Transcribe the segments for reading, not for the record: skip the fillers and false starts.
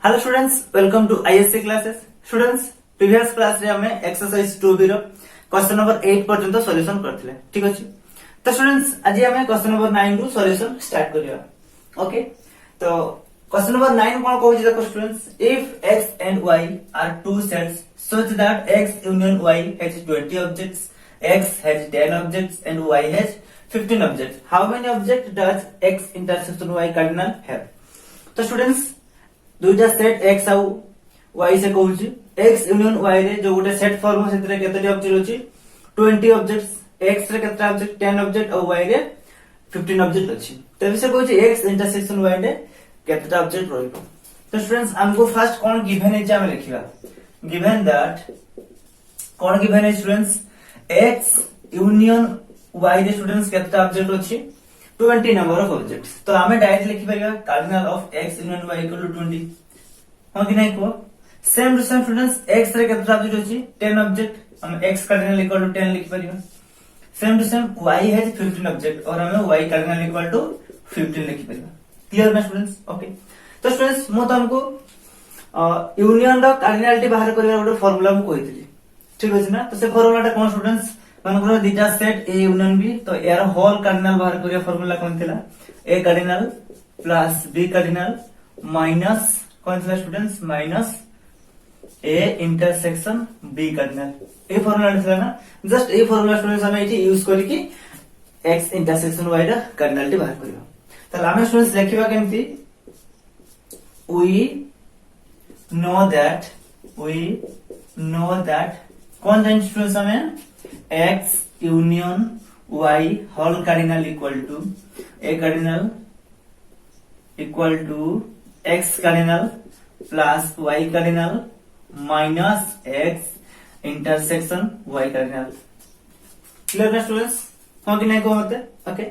Hello students, welcome to ISC classes. Students, previous class रे हमें exercise 2b रो question number 8 पर्यंत solution करथिले। ठीक अछि। तो स्टूडेंट्स, आज हमें क्वेश्चन नंबर 9 रु सॉल्यूशन स्टार्ट करिया। ओके, तो क्वेश्चन नंबर 9 कोन कहू छी देखो students, if x and y are two sets such that x union y has 20 objects, x has 10 objects and y has 15 objects, how many objects does x intersection y cardinal have? तो students, दुईटा set x आउ y से कहूची x union y रे जो गोटे set form सेतरे केतेटी object होची 20 objects, x रे केतेटा object 10 object और y रे 15 ऑब्जेक्ट अछि। तो विषय कहूची x इंटरसेक्शन y रे केतेटा ऑब्जेक्ट रहइबो। तो स्टूडेंट्स, हमको फर्स्ट कोन गिवन है जे हम लिखिबा। गिवन दैट कोन गिवन है स्टूडेंट्स, x यूनियन y रे स्टूडेंट्स केतेटा ऑब्जेक्ट अछि 20 नंबर ऑफ ऑब्जेक्ट्स। तो हमें डायरेक्ट लिखि परिबा cardinal of x union y equal to 20। हां कि नहीं को same to same students, x रे केतना ऑब्जेक्ट अछि 10 ऑब्जेक्ट, हम x कार्डिनल इक्वल टू 10 लिखि परिबा। Same to same y has 15 object और हमें y कार्डिनल इक्वल टू 15 लिखि परिबा। क्लियर ना स्टूडेंट्स? ओके, तो स्टूडेंट्स मो तुमको यूनियन रो कार्डिनलिटी बाहर करिवा गोटे फार्मूला हम कहितली। ठीक अछि ना? तो से फार्मूलाटा कोन स्टूडेंट्स, मानकर दीटा सेट ए यूनियन बी, तो यार होल कार्डिनल बाहर करिया फार्मूला कोन थिला, A cardinal plus B cardinal minus कोन थिला students, minus A intersection B cardinal. ए फार्मूला थिला ना, जस्ट ए फार्मूला स्टूडेंट्स हम एठी यूज करी कि x इंटरसेक्शन y रा कार्डिनलिटी बाहर करियो। त हम स्टूडेंट्स लिखिबा केमती, we know that कौन जान स्टूडेंट्स हमें x union y whole cardinal equal to a cardinal equal to x cardinal plus y cardinal minus x intersection y cardinal. Clear ना स्टूडेंट्स? हां कि नहीं को होते? ओके,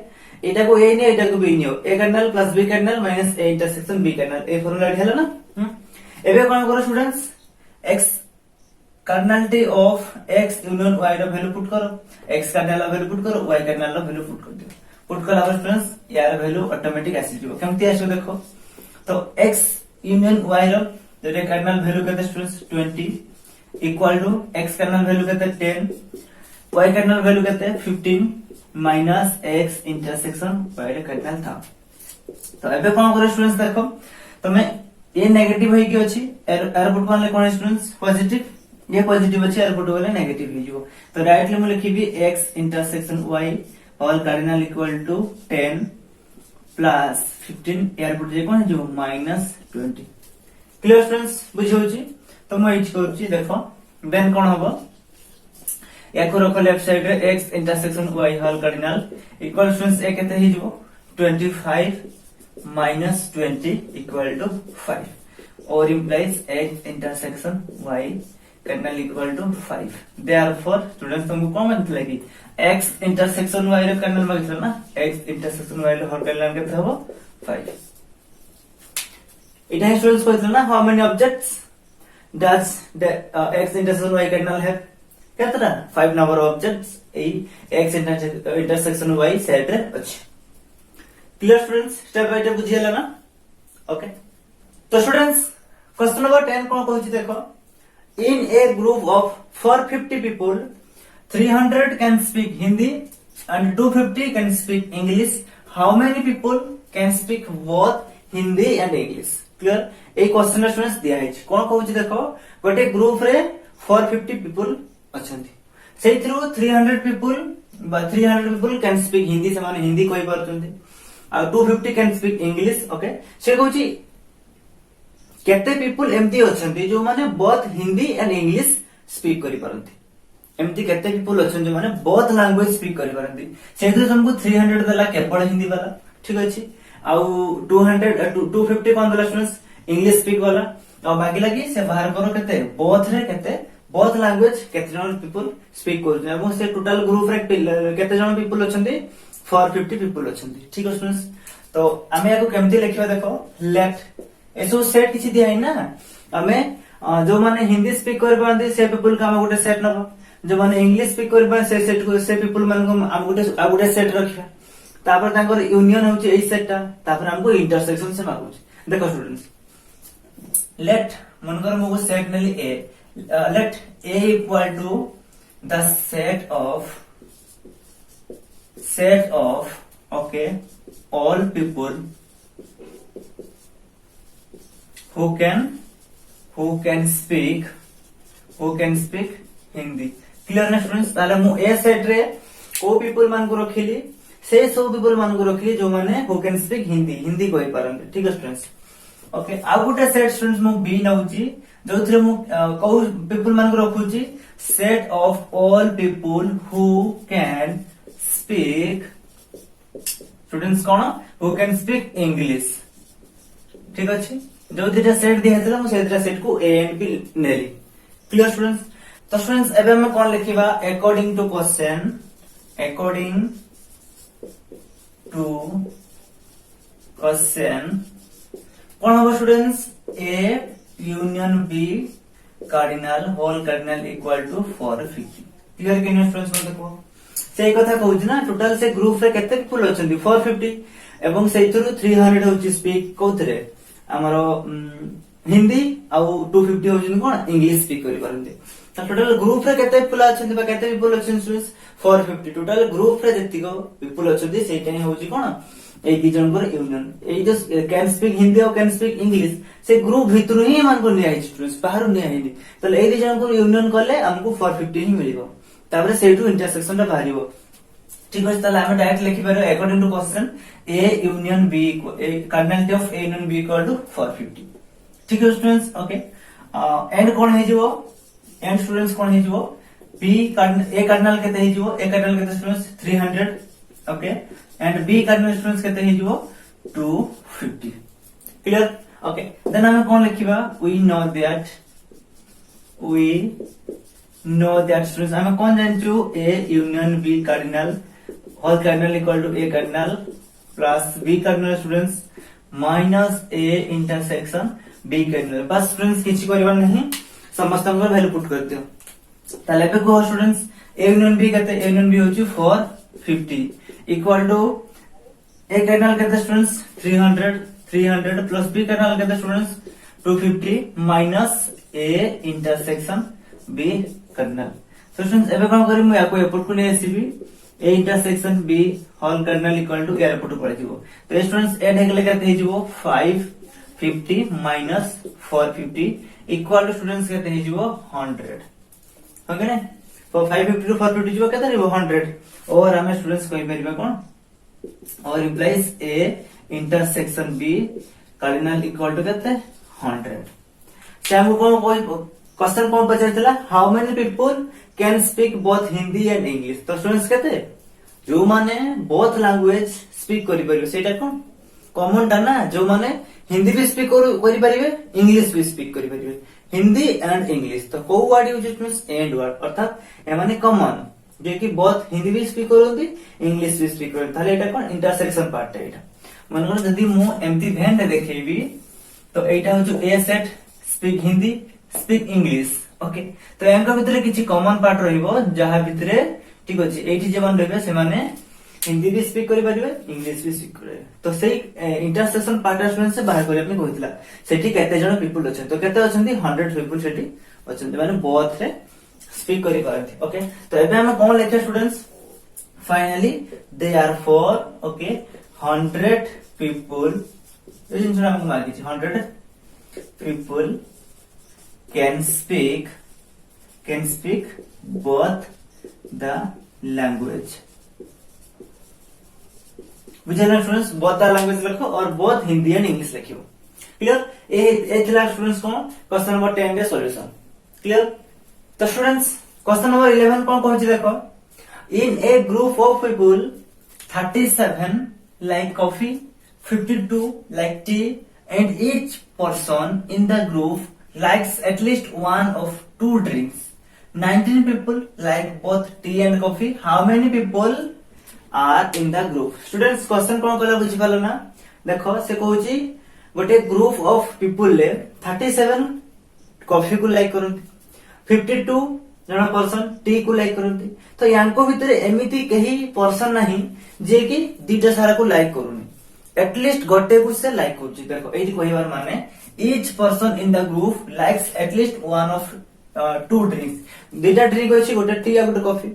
एटा को a नहीं, एटा को b नहीं हो, a cardinal plus b cardinal minus a intersection b cardinal. ए फार्मूला हेला ना। एबे कोन करो students, x cardinality of x union y रो वैल्यू पुट करो, x कार्डिनल रो वैल्यू पुट करो, y कार्डिनल रो वैल्यू पुट कर दियो। पुट कला पर स्टूडेंट्स यार वैल्यू ऑटोमेटिक आसी जिवो। केमती आसो देखो, तो x यूनियन y रो जे कार्डिनल वैल्यू केते students 20 equal to x cardinal value केते 10, y कार्डिनल वैल्यू केते 15 माइनस x इंटरसेक्शन y रो कार्डिनल था। तो एबे कोन करे स्टूडेंट्स देखो, तमे ये नेगेटिव है कि अछि एरर पुट करले कोन स्टूडेंट्स पॉजिटिव, ये पॉजिटिव अछि एरर पुट करले नेगेटिव हो जिवो। तो डायरेक्टली हम लिखिबी x intersection y whole cardinal equal to 10 plus 15 error put जे कोन जो माइनस 20। Clear students? बुझियो छी? तो मैं इच करछि देखो, देन कोन हबो, याको रखो लेफ्ट साइड रे x intersection y whole cardinal equal students ए केते हि जिवो 25 minus 20 equal to 5 or implies x intersection y cardinal equal to 5. Therefore students तुमको कौन मतलब कि x intersection y रे cardinal मतलब ना, x intersection y रे cardinal कितना होगा 5। इट है स्टूडेंट्स को ना, how many objects does the x intersection y cardinal have? कितना 5 number of objects ए x intersection y सेट रे अछि। Clear students? Step by step बुझियला ना? ओके, तो स्टूडेंट्स क्वेश्चन नंबर 10 कोन कहूची देखो, in a group of 450 people 300 can speak Hindi and 250 can speak English, how many people can speak both Hindi and English? Clear? ए question students दिया है। कोन कहूची देखो, गोटे ग्रुप रे 450 पीपल अछंती, सेइथरु 300 पीपल कैन स्पीक हिंदी, से माने हिंदी कहि परछंती, 250 कैन स्पीक इंग्लिश। ओके, से कहूची केते पीपल एमती अछंती जो माने both Hindi and English speak करि परंती, एमती केते पीपल अछन जो माने बोथ लैंग्वेज स्पीक करि परंती। सेथु तुमको 300 देला केवल हिंदी वाला, ठीक अछि, आ 250 कोन देला स्टूडेंट्स इंग्लिश स्पीक वाला, आ बाकी लगी से बाहर करो केते बोथ रे केते बोथ लैंग्वेज केते जन पीपल स्पीक करछन, एवं से टोटल ग्रुप रे केते जन पीपल अछंती 450 पीपल अछंती। ठीक है स्टूडेंट्स, तो आमे याको केमती लिखिबा देखो, लेफ्ट एसो सेट किछि दिया है ना, आमे जो माने हिंदी स्पीक कर पांदी से पीपल का हम गोटे सेट नबो, जो माने इंग्लिश स्पीक कर पांदी से सेट को से पीपल मान को हम गोटे सेट रखिबा। तापर तांकर यूनियन होची एई सेटटा, तापर हमको इंटरसेक्शन से मागुची। देखो स्टूडेंट्स, लेट मनकर मु सेट नेली A, let A equal to the set of okay all people who can speak Hindi. Clear ना स्टूडेंट्स? ताले मु ए सेट रे को पीपल मान को रखिली, से सब पीपल मान को रखिली जो माने हु कैन स्पीक हिंदी कहि पारन। ठीक है स्टूडेंट्स? ओके, आ गुटे सेट स्टूडेंट्स मु बी नउची जोथरे मु को पीपल मान को रखुची set of all people who can speak students कोन हु कैन स्पीक इंग्लिश। ठीक अछि? जो दिटा सेट दिया हैतला मु सेटा सेट को ए एंड बी नेली। Clear students? तो स्टूडेंट्स एबे हम कोन लिखिबा अकॉर्डिंग टू क्वेश्चन कोन होबो students A union B cardinal whole cardinal equal to 450। Clear के स्टूडेंट्स मते को से कथा कहूची ना टोटल से ग्रुप रे केते पीपल अछंती 450 एवं सेइथुरु 300 होची स्पीक कोथरे आमरो हिंदी आउ 250 होची कोन इंग्लिश स्पीक करि परंती। तो टोटल ग्रुप रे केते पीपल अछंती बा केते पीपल अछंती स्टूडेंट्स 450। टोटल ग्रुप रे जतिको पीपल अछंती सेटा ही होची कोन ए दी जनकर यूनियन ए जो कैन स्पीक हिंदी और कैन स्पीक इंग्लिश से ग्रुप भितरु ही मान को निया स्टूडेंट्स बाहर निया हिंदी। तो ए दी जनकर यूनियन करले हमको 450 ही मिलिबो, तापर सेटू इंटरसेक्शन टा बाहरिबो। ठीक है, ताले हम डायरेक्ट लिखि पारो according to question A union B cardinality of A union B equal to 450। ठीक है स्टूडेंट्स? ओके, एंड कोन हे जिवो एंड स्टूडेंट्स कोन हे जिवो बी कार्डिनल ए कार्डिनल केते हे जिवो ए कार्डिनल केते students 300 okay and B cardinal students केते हे जिवो 250। क्लियर? ओके, देन हम कोन लिखिबा वी नो दैट स्टूडेंट्स हम कोन जानचू A union B cardinal whole cardinal equal to A cardinal plus B cardinal students minus A intersection B cardinal. बस स्टूडेंट्स किछि करबा नहीं, समस्त हमर वैल्यू पुट कर दियो। ताले पे को स्टूडेंट्स ए यूनियन बी केते ए यूनियन बी होची 450 इक्वल टू ए कार्डिनल केते स्टूडेंट्स 300 प्लस बी कार्डिनल केते students 250 minus A intersection B cardinal. तो स्टूडेंट्स एबे कोन करिमु याको एपुट को ले आसीबी A intersection B whole cardinal equal to ए एपुट पड़ जिवो। तो स्टूडेंट्स ए ढेगले केते हे जिवो 550 माइनस 450 इक्वल टू स्टूडेंट्स केते हे जिवो 100। ओके ने? तो 550 टू 450 जिवो केते रिवो 100 और हम स्टूडेंट्स कहि परिबा कोन और implies A intersection B cardinal equal to केते 100। से हमको कोन कोई क्वेश्चन कोन पचारथिला how many people can speak both Hindi and English. तो स्टूडेंट्स केते जो माने बोथ लैंग्वेज स्पीक करि परिबे सेटा कोन कॉमन टा ना, जो माने हिंदी भी स्पीक करि परिबे इंग्लिश भी स्पीक करि परिबे हिंदी एंड इंग्लिश। तो को word use means and word अर्थात ए माने कॉमन जे कि बोथ हिंदी भी स्पीक करंती इंग्लिश भी स्पीक करंती। थाले एटा कोन इंटरसेक्शन पार्ट एटा मनकर जदी मु एमती भेन देखैबी तो एटा हो ए set speak Hindi speak English. Okay, तो एंका भितरे किछि कॉमन पार्ट रहइबो जहा भितरे ठीक अछि एठी जे मान रहबे से माने हिंदी भी स्पीक करि परिबे इंग्लिश भी स्पीक करे। तो सेही इंटरसेक्शन पार्ट स्टूडेंट से बाहर करिया में कहितला सेठी केते जण पीपल अछन। तो केते अछंती 100 पीपल सेठी अछन माने बोथ रे स्पीक करि पारथि। ओके, तो एबे हम कोन लेखे students finally they are for okay 100 people ए जिंस हम मार्क किछि 100 people can speak both the language। बुझे स्टूडेंट्स बोथ द लैंग्वेज लिखो और बोथ हिंदी एंड इंग्लिश लिखियो। क्लियर? ए थिला स्टूडेंट्स को क्वेश्चन नंबर 10 रे सॉल्यूशन। क्लियर? तो स्टूडेंट्स क्वेश्चन नंबर 11 कोन कहछि देखो in a group of people 37 like coffee 52 like tea and each person in the group likes at least one of two drinks. 19 people like both tea and coffee. How many people are in the group? Students question कोन कला बुझि पालो ना? देखो से कहूची गोटे group of people ले 37 coffee को like करंती 52 जण पर्सन टी को लाइक करंती। तो यांको भितरे एमिति कही पर्सन नाही जे कि दीटा सारा को लाइक करूनी एटलीस्ट गोटे को से लाइक करछि। देखो एठी कहिबार माने each person in the group likes at least one of two drinks दीटा ड्रिंक अछि गोटे टी आ गोटे कॉफी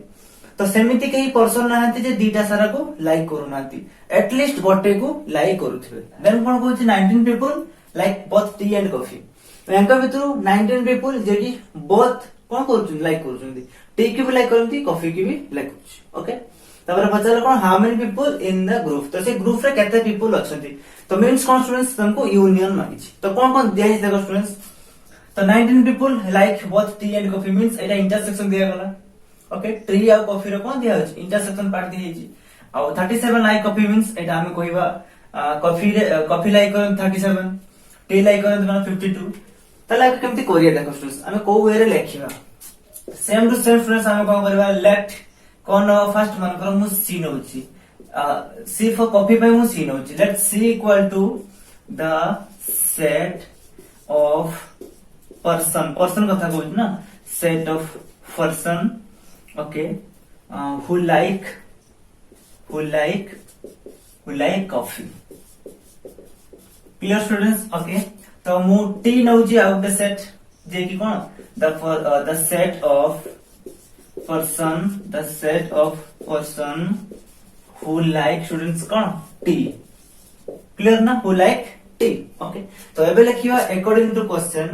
तो सेमिति कई पर्सन नाहंती जे दीटा सारा को लाइक करू नाहंती एटलीस्ट गोटे को लाइक करूथिबे देन कोन कहूची 19 people like both tea and coffee एंका भितरु 19 पीपल जे कि बोथ कोन करूछन लाइक करूछन टी की भी लाइक करती कॉफी की भी लाइक करूछ ओके तबरे पचार कोन how many people in the group तो से ग्रुप रे केते पीपल अछंती तो मींस कोन स्टूडेंट्स तुमको यूनियन मांगी तो कोन दिया है देखो स्टूडेंट्स तो 19 people like both tea and coffee means Etah intersection दिया गला ओके टी आ कॉफी रो कोन दिया अछि इंटरसेक्शन पार्ट दिया अछि आ 37 लाइक कॉफी मींस एटा हम कहबा कॉफी लाइक करन 37 टी लाइक करन 52 तले केमति कोरिया देखो स्टूडेंट्स हम को वे रे लिखिबा सेम टू सेम स्टूडेंट्स हम कोन करबा लेट कोन फर्स्ट मन कर मु सी नउची सी फॉर कॉफी पे मु सी नउची let C equal to the set of person कथा कहू ना set of person okay who like coffee clear students okay तो मु टी नउची आउट द सेट जे की कोन the set of person who like students कोन टी क्लियर ना who like टी ओके तो एबे लिखिबा according to question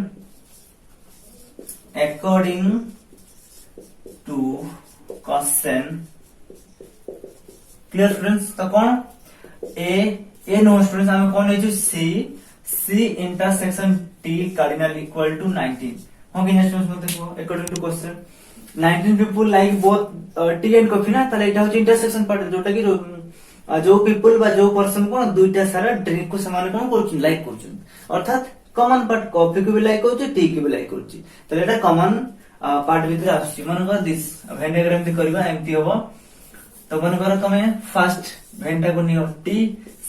clear students तो कौन ए नो स्टूडेंट्स हम कौन है C intersection T cardinal equal to 19 हो कि स्टूडेंट्स मत देखो according to question 19 people like both tea and coffee ना तले एटा होची इंटरसेक्शन पार्ट जोटा कि जो पीपल बा जो पर्सन कोन दुईटा सारा ड्रिंक को समान कोन करछन लाइक करछन अर्थात कॉमन पार्ट कॉफी को भी लाइक करछ टी को भी लाइक करछ तो एटा कॉमन पार्ट भीतर आछि मन कर दिस वेन डायग्राम ते करबा एम्ति होबो तो मन कर तमे फर्स्ट वेनटा को नियो टी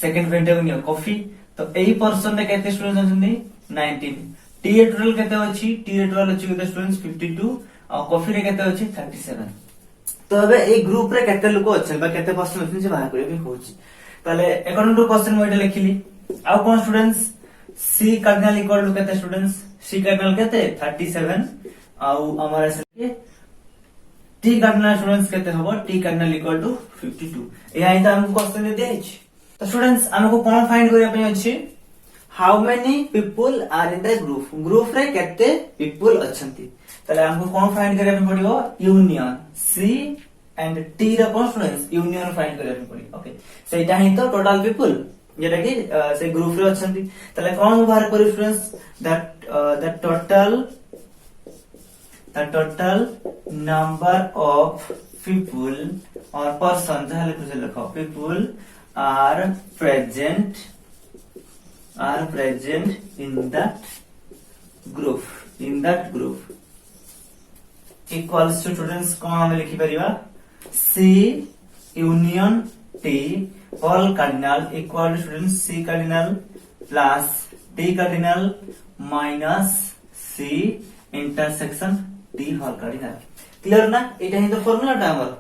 सेकंड वेनटा को नियो कॉफी तो एही पर्सन ने केते स्टूडेंट्स अछंती 19 टी ए टोटल केते अछि टी ए टोटल अछि केते स्टूडेंट्स 52 और कॉफी रे केते अछि 37 तो अबे ए ग्रुप रे केते लोक अछन बा केते पर्सन अछन से बाहर करे भी होछि ताले अकॉर्डिंग टू क्वेश्चन मोइटा लिखिली आ कोन students C cardinal equal to केते स्टूडेंट्स सी कार्डिनल केते 37 आउ हमारा से टी कार्डिनल स्टूडेंट्स केते हबो टी कार्डिनल इक्वल टू 52 एहा इता हमको क्वेश्चन दे देछ तो स्टूडेंट्स हमको कोन फाइंड करिया पे अछि how many people are in the group रे केते पीपल अछंती तले हमको कोन फाइंड करिया पे पड़ियो यूनियन सी एंड टी रे कोन स्टूडेंट्स यूनियन फाइंड करिया पे पड़ी ओके सेटा ही तो टोटल पीपल जेटा कि से ग्रुप रे अछंती तले कोन बाहर करियो students that the total number of people or person जहाँ कुछ लिखो people are present in that group equals to students कौन हमें लिखी परिवा C union T all cardinal equal to students C cardinal plus T cardinal minus C intersection T whole cardinal clear ना एटा ही तो फार्मूला टा हमर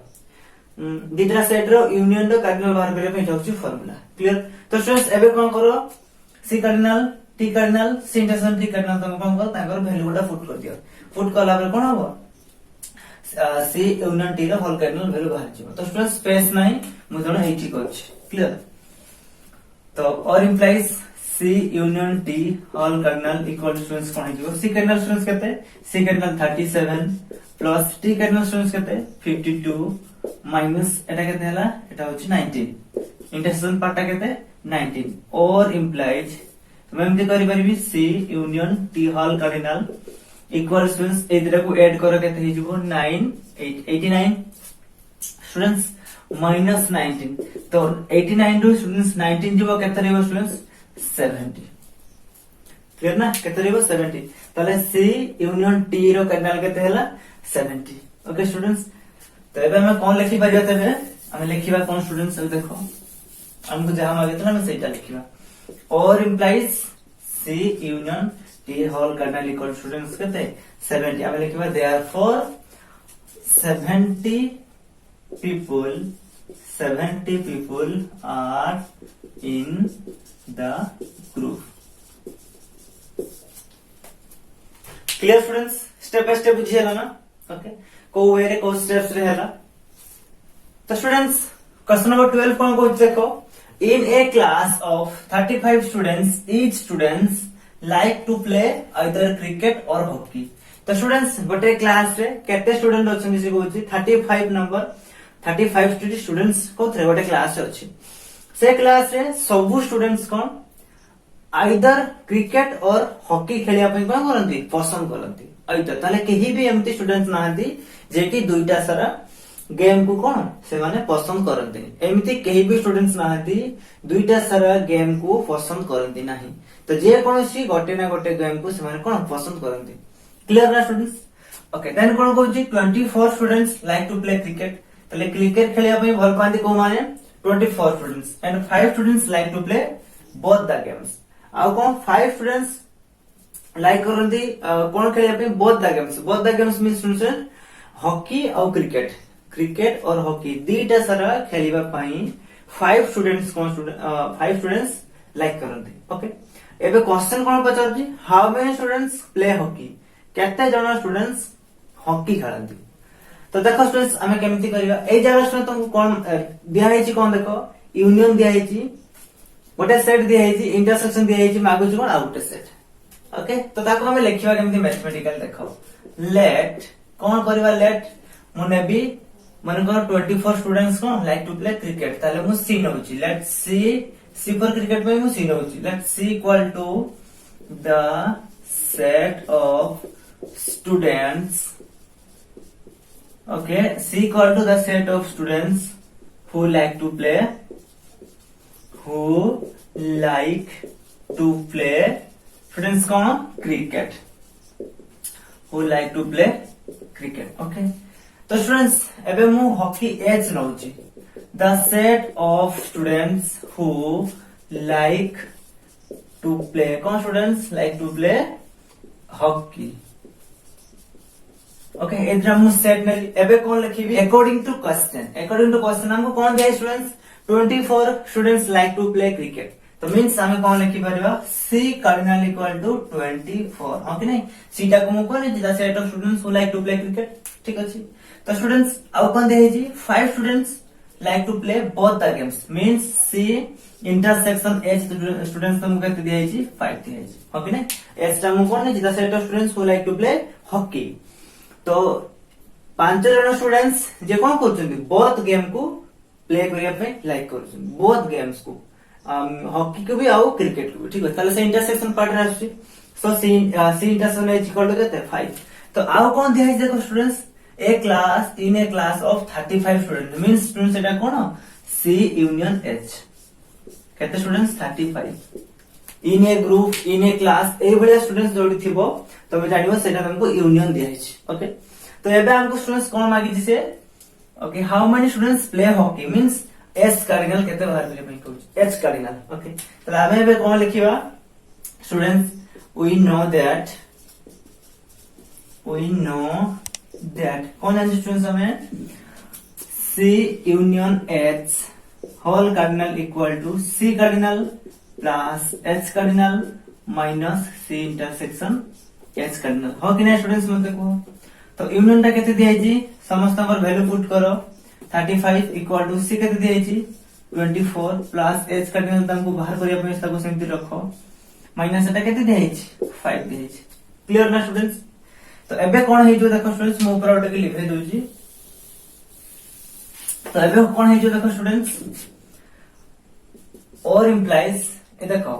दिटरा सेट रो यूनियन रो कार्डिनल बाहर करे पे होची फार्मूला क्लियर तो स्टूडेंट्स एबे कोन करो C cardinal T cardinal C intersection T cardinal तुम कोन करो ताकर वैल्यू गुडा पुट कर दियो पुट करला पर कोन हबो सी यूनियन टी रो होल कार्डिनल वैल्यू बाहर जिवो तो स्टूडेंट्स स्पेस नाही मु जण एठी करछ क्लियर तो और implies C union T all cardinal equal to students कौन है C cardinal students कहते C cardinal 37 plus T cardinal students कहते 52 minus एटा कहते हला एटा होची 19 इंटरसेक्शन पार्ट कहते 19 और implies तो मैं एमती करि परिबी C union T all cardinal equal students ए दिरा को ऐड करो कहते हे जिवो 89 स्टूडेंट्स minus 19 तो 89 टू स्टूडेंट्स 19 जिवो कहते रहबो स्टूडेंट्स 70 क्लियर ना केते रहबो 70 ताले C यूनियन T रो कार्डिनल केते हला 70 ओके स्टूडेंट्स तो एबे हम कोन लिखि परिया तबे हम लिखिबा कोन स्टूडेंट्स सब देखो हमको जहां मागे तो हम सेटा लिखिबा और implies C union T whole cardinal equal students केते 70 हम लिखिबा therefore 70 people are in the group clear students step by step बुझी हला ना ओके को वे रे को स्टेप्स रे हला तो स्टूडेंट्स क्वेश्चन नंबर 12 कोन को देखो in a class of 35 students each students like to play either cricket or hockey तो स्टूडेंट्स गोटे क्लास रे केते स्टूडेंट अछन से कहूची 35 नंबर 35 स्टूडेंट्स को गोटे क्लास रे अछि से क्लास रे सब students cone either cricket or hockey खेलिया पई कोन करंती पसंद करंती आइदर ताले केही भी एमती स्टूडेंट्स नाहंती जेकी दुईटा सारा गेम को कोन से माने पसंद करंती एमती केही भी स्टूडेंट्स नाहंती दुईटा सारा गेम को पसंद करंती नाही तो जे कोनसी गोटे ना गोटे गेम को से माने कोन पसंद करंती क्लियर ना स्टूडेंट्स ओके देन कोन कहूची 24 students like to play cricket ताले क्रिकेट खेलिया पई भल पांती को माने 24 students and 5 students like to play both the games आउ कोन 5 स्टूडेंट्स लाइक करंती कोन खेलिया पे both the games means students hockey or cricket or hockey दीटा सारा खेलिबा पई 5 स्टूडेंट्स कोन 5 स्टूडेंट्स लाइक करंती ओके एबे क्वेश्चन कोन पचारजी how many students play hockey केते जण स्टूडेंट्स हॉकी खेलंती तो देखो स्टूडेंट्स हमें केमिति करिवा ए जगह से तुमको कोन दिया हेची कोन देखो यूनियन दिया हेची गोटे सेट दिया हेची इंटरसेक्शन दिया हेची मागुची कोन आउट सेट ओके तो ताको हमें लिखिबा केमिति मैथमेटिकल देखो लेट कोन करबा लेट मुने भी मन को 24 स्टूडेंट्स को लाइक टू प्ले क्रिकेट ताले मु सी नउची लेट सी फॉर क्रिकेट में मु सी नउची let C equal to the set of students okay c equal to the set of students who like to play students कौन cricket who like to play cricket okay तो students एबे मु hockey as नउची the set of students who like to play कौन students like to play hockey okay एड्रा मु set ने एबे कोन लिखिबी अकॉर्डिंग टू क्वेश्चन हमको कोन दे students 24 students like to play cricket तो मींस हमें कोन लिखि परबा c cardinal equal to 24 okay नहीं सीटा को मु कोन the set of students who like to play cricket ठीक अछि तो स्टूडेंट्स अब कोन दे जी 5 students like to play both the games means c intersection h students तुमको केते दिया जी 5 दिया जी ओके नहीं h टा मु कोन the set of students who like to play hockey तो 5 जण स्टूडेंट्स जे कोन करछन बोथ गेम को प्ले करिया पे लाइक करछन बोथ गेम्स को हॉकी को भी आउ क्रिकेट को भी ठीक है ताले से इंटरसेक्शन पार्ट रे आछी so C intersection is equal to केते 5 तो आउ कोन दिया देखो students a class of 35 student means students एटा कोन सी यूनियन एच केते students 35 in a group in a class ए बड़े स्टूडेंट्स जोड़ी थिबो तबे जानिबो सेटा हमको यूनियन दिया है ओके तो एबे हमको स्टूडेंट्स कोन मागी दिसे okay how many students play hockey means S cardinal केते बाहर ले पई कहू एच कार्डिनल ओके तो हमें एबे कोन लिखिबा स्टूडेंट्स वी नो दैट कोन जानि स्टूडेंट्स हमें C union H whole cardinal equal to C cardinal plus H cardinal minus C intersection H cardinal हो कि नहीं स्टूडेंट्स मत देखो तो यूनियन टा केते दिया जी समस्त पर वैल्यू पुट करो 35 इक्वल टू सी केते दिया जी 24 प्लस एच कार्डिनल तमको बाहर करिया पे इसको सेमति रखो माइनस एटा केते दिया जी 5 दिया जी क्लियर ना स्टूडेंट्स तो एबे कोन हे जो देखो स्टूडेंट्स मो ऊपर ओटे के लिखे दोजी तो एबे कोन हे जो देखो स्टूडेंट्स और इंप्लाइज ए देखो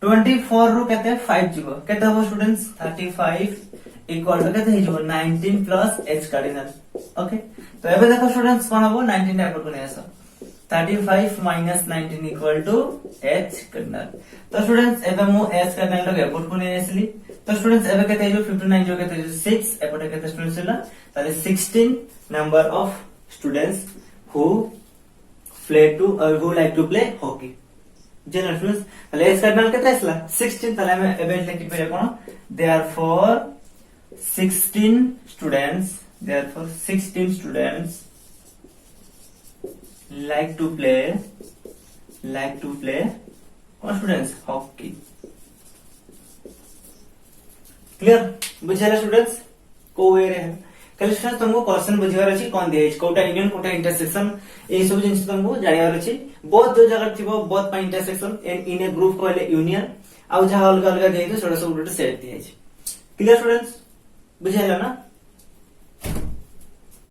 24 रु केते 5 जीवो केते हो स्टूडेंट्स 35 इक्वल टू केते हिजो 19 प्लस h कार्डिनल ओके तो एबे देखो स्टूडेंट्स कोन हो 19 एपट को नेसो 35 minus 19 equal to h cardinal तो स्टूडेंट्स एबे मु h कार्डिनल को एपट को नेसली तो स्टूडेंट्स एबे केते हिजो 59 जो केते 6 एपट केते स्टूडेंट्स होला ताले 16 number of students who like to play hockey general students ताले एस कार्डिनल केते आसला 16 ताले हम एबे लिखि पे कोन therefore 16 students like to play what students hockey clear बुझेला स्टूडेंट्स को वे रे खाली स्टूडेंट्स तुमको क्वेश्चन बुझिबार अछि कोन दिए अछि कोटा यूनियन कोटा इंटरसेक्शन ए सब जिंस तुमको जानिबार अछि बहुत जो जगह थिबो बहुत पा intersection and in a group कहले यूनियन आ जहां अलग अलग दिए तो छोटा सब सेट दिए अछि क्लियर स्टूडेंट्स बुझेला ना।